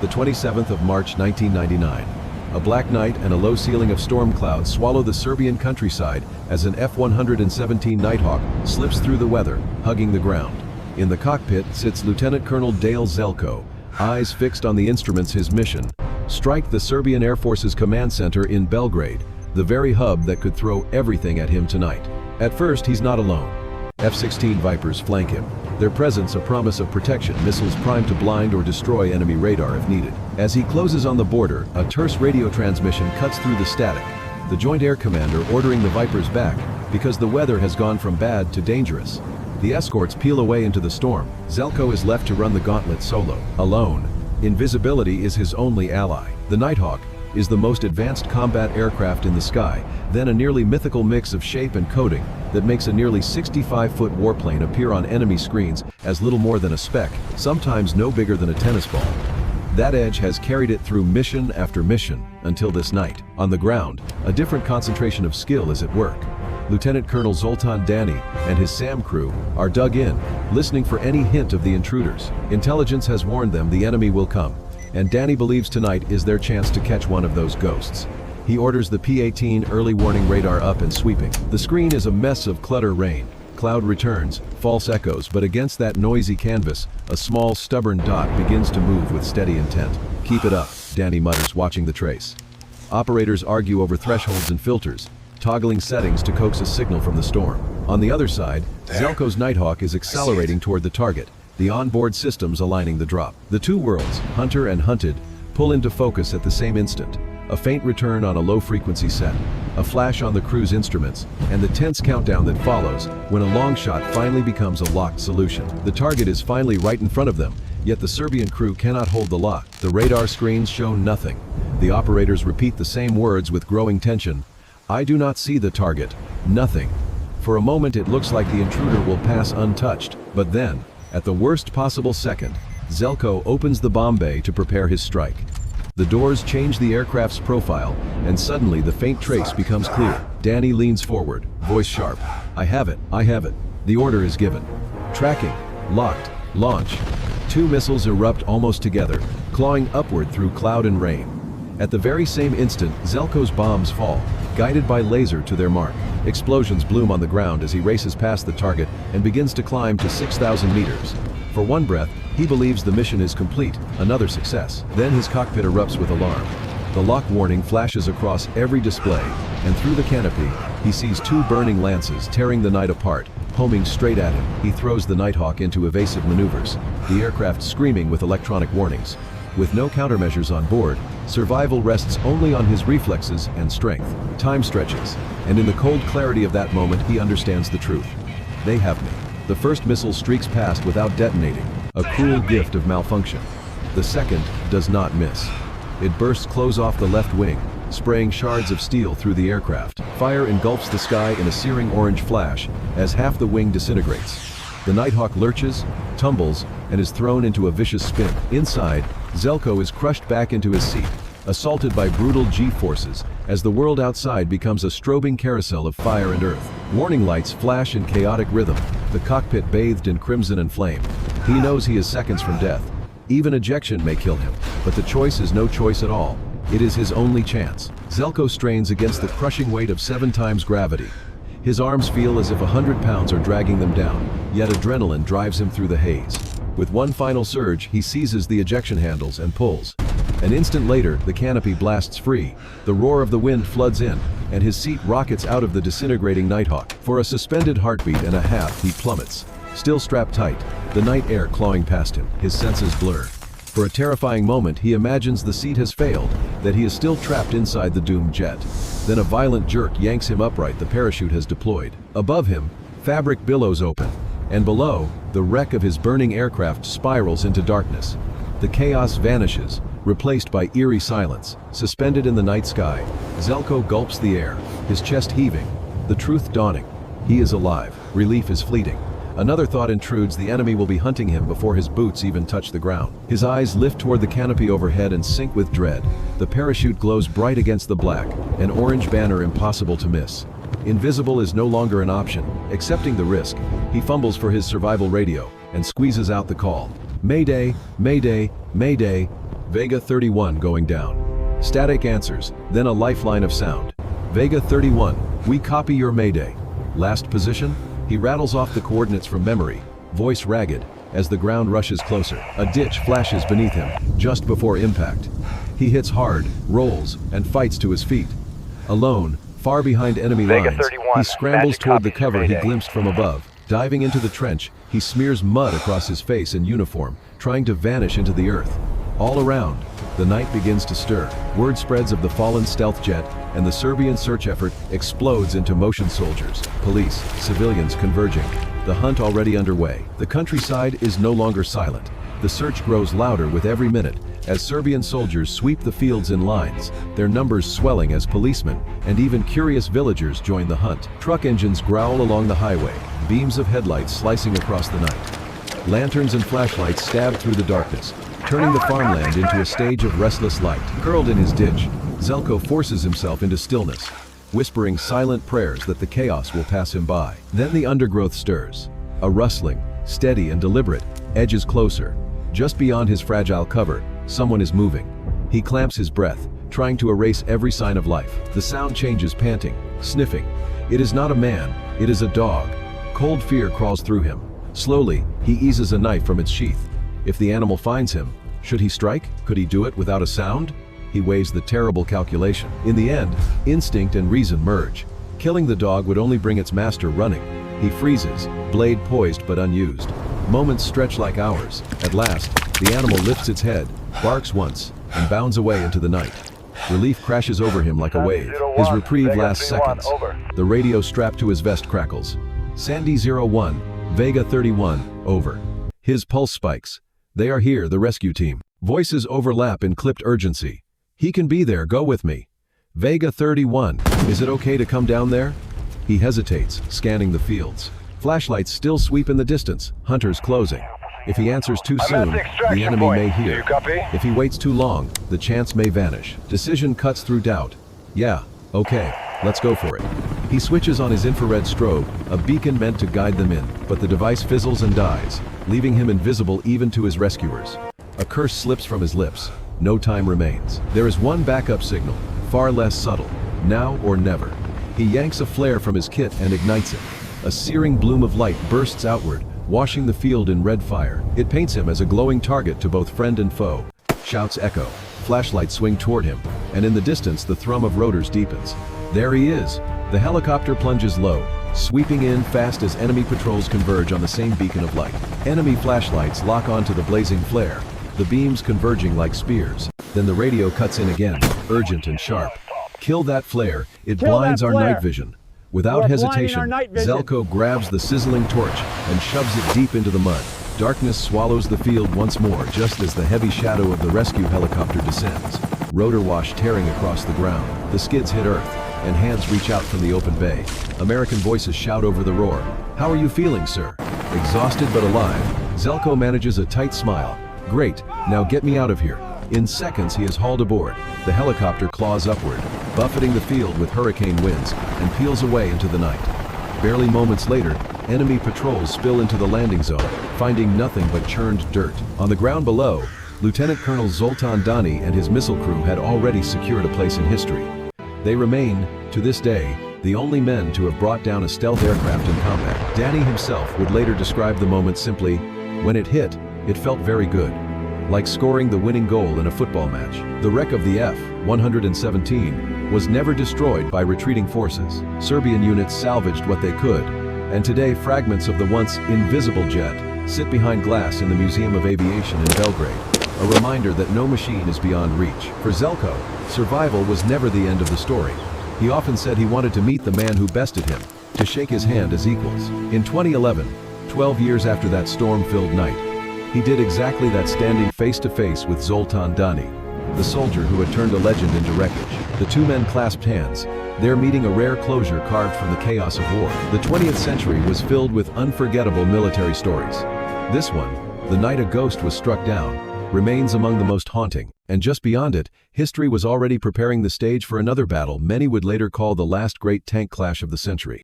The 27th of March 1999. A black night and a low ceiling of storm clouds swallow the Serbian countryside as an F-117 Nighthawk slips through the weather, hugging the ground. In the cockpit sits Lieutenant Colonel Dale Zelko, eyes fixed on the instruments. His mission: strike the Serbian Air Force's command center in Belgrade, the very hub that could throw everything at him tonight. At first, he's not alone. F-16 Vipers flank him, their presence a promise of protection, missiles primed to blind or destroy enemy radar if needed. As he closes on the border, a terse radio transmission cuts through the static, the Joint Air Commander ordering the Vipers back because the weather has gone from bad to dangerous. The escorts peel away into the storm. Zelko is left to run the gauntlet solo, alone. Invisibility is his only ally. The Nighthawk is the most advanced combat aircraft in the sky, then a nearly mythical mix of shape and coating that makes a nearly 65-foot warplane appear on enemy screens as little more than a speck, sometimes no bigger than a tennis ball. That edge has carried it through mission after mission until this night. On the ground, a different concentration of skill is at work. Lieutenant Colonel Zoltan Dani and his SAM crew are dug in, listening for any hint of the intruders. Intelligence has warned them the enemy will come, and Dani believes tonight is their chance to catch one of those ghosts. He orders the P-18 early warning radar up and sweeping. The screen is a mess of clutter rain. Cloud returns, false echoes, but against that noisy canvas, a small, stubborn dot begins to move with steady intent. Keep it up, Dani mutters, watching the trace. Operators argue over thresholds and filters, toggling settings to coax a signal from the storm. On the other side, Zelko's Nighthawk is accelerating toward the target, the onboard systems aligning the drop. The two worlds, hunter and hunted, pull into focus at the same instant. A faint return on a low-frequency set, a flash on the crew's instruments, and the tense countdown that follows when a long shot finally becomes a locked solution. The target is finally right in front of them, yet the Serbian crew cannot hold the lock. The radar screens show nothing. The operators repeat the same words with growing tension. "I do not see the target. Nothing." For a moment it looks like the intruder will pass untouched, but then, at the worst possible second, Zelko opens the bomb bay to prepare his strike. The doors change the aircraft's profile, and suddenly the faint trace becomes clear. Dani leans forward, voice sharp. I have it. The order is given. Tracking. Locked. Launch. Two missiles erupt almost together, clawing upward through cloud and rain. At the very same instant, Zelko's bombs fall, guided by laser to their mark. Explosions bloom on the ground as he races past the target and begins to climb to 6,000 meters. For one breath, he believes the mission is complete, another success. Then his cockpit erupts with alarm. The lock warning flashes across every display, and through the canopy, he sees two burning lances tearing the night apart, homing straight at him. He throws the Nighthawk into evasive maneuvers, the aircraft screaming with electronic warnings. With no countermeasures on board, survival rests only on his reflexes and strength. Time stretches, and in the cold clarity of that moment he understands the truth. They have me. The first missile streaks past without detonating, a cruel gift of malfunction. The second does not miss. It bursts close off the left wing, spraying shards of steel through the aircraft. Fire engulfs the sky in a searing orange flash as half the wing disintegrates. The Nighthawk lurches, tumbles, and is thrown into a vicious spin. Inside, Zelko is crushed back into his seat, assaulted by brutal G-forces as the world outside becomes a strobing carousel of fire and earth. Warning lights flash in chaotic rhythm, the cockpit bathed in crimson and flame. He knows he is seconds from death. Even ejection may kill him, but the choice is no choice at all. It is his only chance. Zelko strains against the crushing weight of 7 times gravity. His arms feel as if 100 pounds are dragging them down, yet adrenaline drives him through the haze. With one final surge, he seizes the ejection handles and pulls. An instant later, the canopy blasts free, the roar of the wind floods in, and his seat rockets out of the disintegrating Nighthawk. For a suspended heartbeat and a half, he plummets. Still strapped tight, the night air clawing past him, his senses blur. For a terrifying moment, he imagines the seat has failed, that he is still trapped inside the doomed jet. Then a violent jerk yanks him upright. The parachute has deployed. Above him, fabric billows open, and below, the wreck of his burning aircraft spirals into darkness. The chaos vanishes, replaced by eerie silence. Suspended in the night sky, Zelko gulps the air, his chest heaving, the truth dawning. He is alive. Relief is fleeting. Another thought intrudes: the enemy will be hunting him before his boots even touch the ground. His eyes lift toward the canopy overhead and sink with dread. The parachute glows bright against the black, an orange banner impossible to miss. Invisible is no longer an option. Accepting the risk, he fumbles for his survival radio and squeezes out the call. Mayday, Mayday, Mayday. Vega 31 going down. Static answers, then a lifeline of sound. Vega 31, we copy your mayday. Last position? He rattles off the coordinates from memory, voice ragged, as the ground rushes closer. A ditch flashes beneath him, just before impact. He hits hard, rolls, and fights to his feet. Alone, far behind enemy lines, he scrambles toward the cover he glimpsed from above. Diving into the trench, he smears mud across his face and uniform, trying to vanish into the earth. All around, the night begins to stir. Word spreads of the fallen stealth jet, and the Serbian search effort explodes into motion soldiers, police, civilians converging. The hunt already underway. The countryside is no longer silent. The search grows louder with every minute, as Serbian soldiers sweep the fields in lines, their numbers swelling as policemen and even curious villagers join the hunt. Truck engines growl along the highway, beams of headlights slicing across the night. Lanterns and flashlights stab through the darkness, turning the farmland into a stage of restless light. Curled in his ditch, Zelko forces himself into stillness, whispering silent prayers that the chaos will pass him by. Then the undergrowth stirs. A rustling, steady and deliberate, edges closer. Just beyond his fragile cover, someone is moving. He clamps his breath, trying to erase every sign of life. The sound changes, panting, sniffing. It is not a man, it is a dog. Cold fear crawls through him. Slowly, he eases a knife from its sheath. If the animal finds him, should he strike? Could he do it without a sound? He weighs the terrible calculation. In the end, instinct and reason merge. Killing the dog would only bring its master running. He freezes, blade poised but unused. Moments stretch like hours. At last, the animal lifts its head, barks once, and bounds away into the night. Relief crashes over him like a wave. His reprieve lasts seconds. The radio strapped to his vest crackles. Sandy 01, Vega 31, over. His pulse spikes. They are here, the rescue team. Voices overlap in clipped urgency. He can be there, go with me. Vega 31, is it okay to come down there? He hesitates, scanning the fields. Flashlights still sweep in the distance, hunters closing. If he answers too soon, the enemy may hear. If he waits too long, the chance may vanish. Decision cuts through doubt. Yeah, okay, let's go for it. He switches on his infrared strobe, a beacon meant to guide them in, but the device fizzles and dies, leaving him invisible even to his rescuers. A curse slips from his lips. No time remains. There is one backup signal, far less subtle. Now or never. He yanks a flare from his kit and ignites it. A searing bloom of light bursts outward, washing the field in red fire. It paints him as a glowing target to both friend and foe. Shouts echo. Flashlights swing toward him, and in the distance the thrum of rotors deepens. There he is. The helicopter plunges low, sweeping in fast as enemy patrols converge on the same beacon of light. Enemy flashlights lock onto the blazing flare, the beams converging like spears. Then the radio cuts in again, urgent and sharp. Kill that flare, it blinds our night vision. Without hesitation, Zelko grabs the sizzling torch and shoves it deep into the mud. Darkness swallows the field once more just as the heavy shadow of the rescue helicopter descends. Rotor wash tearing across the ground. The skids hit earth, and hands reach out from the open bay. American voices shout over the roar. How are you feeling, sir? Exhausted but alive, Zelko manages a tight smile. Great, now get me out of here. In seconds he is hauled aboard. The helicopter claws upward, buffeting the field with hurricane winds, and peels away into the night. Barely moments later, enemy patrols spill into the landing zone, finding nothing but churned dirt. On the ground below, Lieutenant Colonel Zoltan Dani and his missile crew had already secured a place in history. They remain, to this day, the only men to have brought down a stealth aircraft in combat. Dani himself would later describe the moment simply, "When it hit, it felt very good. Like scoring the winning goal in a football match." The wreck of the F-117 was never destroyed by retreating forces. Serbian units salvaged what they could, and today fragments of the once invisible jet sit behind glass in the Museum of Aviation in Belgrade, a reminder that no machine is beyond reach. For Zelko, survival was never the end of the story. He often said he wanted to meet the man who bested him, to shake his hand as equals. In 2011, 12 years after that storm-filled night, he did exactly that, standing face-to-face with Zoltan Dani, the soldier who had turned a legend into wreckage. The two men clasped hands, their meeting a rare closure carved from the chaos of war. The 20th century was filled with unforgettable military stories. This one, the night a ghost was struck down, remains among the most haunting. And just beyond it, history was already preparing the stage for another battle many would later call the last great tank clash of the century.